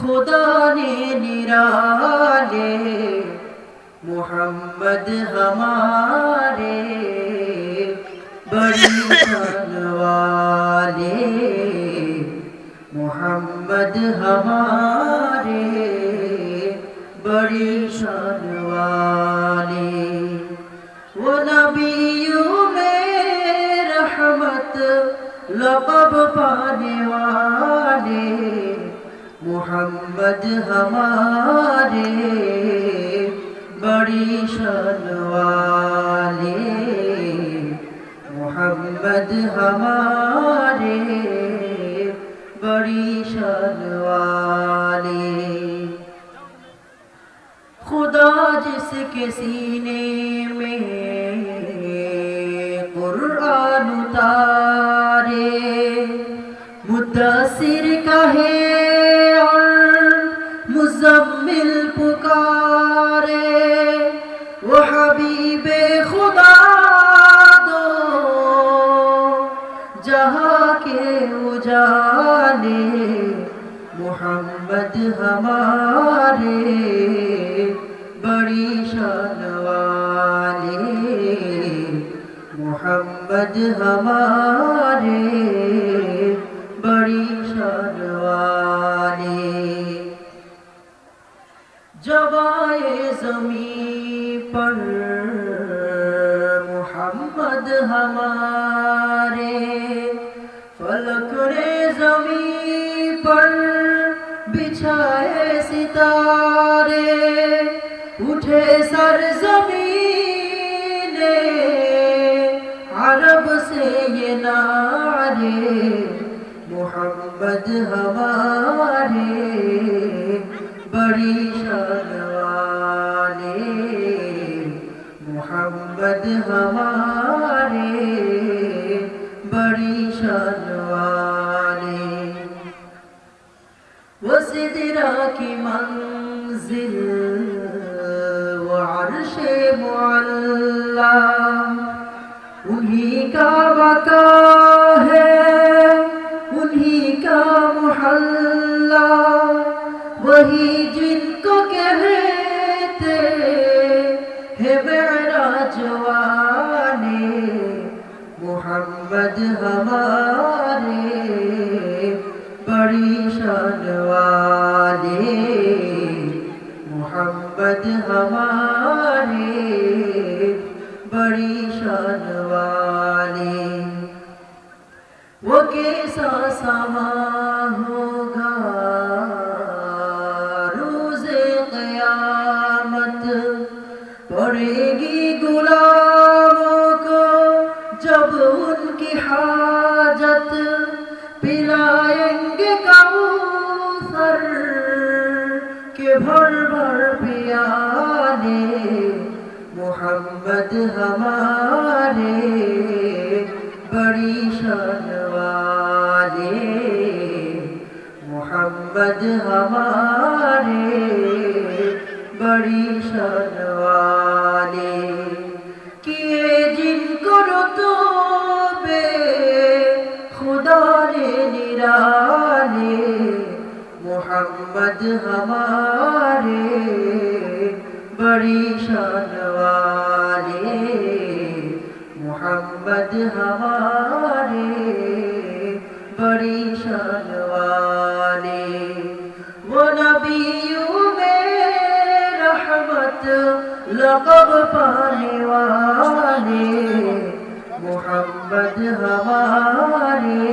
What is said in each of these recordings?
खुदा ने निराले मोहम्मद हमारे बड़ी शान वाले मोहम्मद हमारे बड़ी शान वाले वो नबियों में रहमत लक़ब पाने वाले मोहम्मद हमारे बड़ी शान वाले मोहम्मद हमारे बड़ी शान वाले खुदा जिसके सीने में कुरान उतारे मुद्दसिर कहे और मुज़म्मिल पुकारे वो हबीबे खुदा दो जहाँ के उजाले मोहम्मद हमारे बड़ी शान वाले मोहम्मद हमारे बड़ी शान वाले जब आए ज़मीं पर मोहम्मद हमारे फलक ने ज़मीं पर बिछाए सितारे उठे सर ज़मीने अरब से ये नारे मोहम्मद हमारे बड़ी शान वाले मोहम्मद हमारे बड़ी शान वाले वो सिदरा की मंजिल वो अर्शे मुअल्ला उन्हीं का वका है उन्हीं का मुहल्ला वही जिनको कहते हैं मेराज वाले मोहम्मद हमारे बड़ी शान वाले मोहम्मद हमारे बड़ी शान वाले वो कैसा समा होगा रोज़े क़यामत पड़ेगी गुलामों को जब उनकी हाजत पिलाएंगे कौसर के भर भर पियाले मोहम्मद हमारे बड़ी शान वाले मोहम्मद हमारे बड़ी शान वाले किए जिनको रुतबे खुदा ने निराले मोहम्मद हमारे बड़ी शान वाले मोहम्मद हमारे बड़ी शान वाले वो नबियों में रहमत लक़ब पाने वाले मोहम्मद हमारे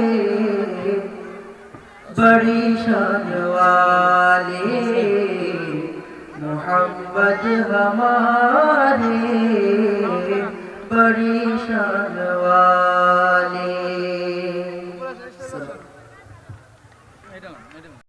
बड़ी शान वाले मोहम्मद हमारे बड़ी शान वाले।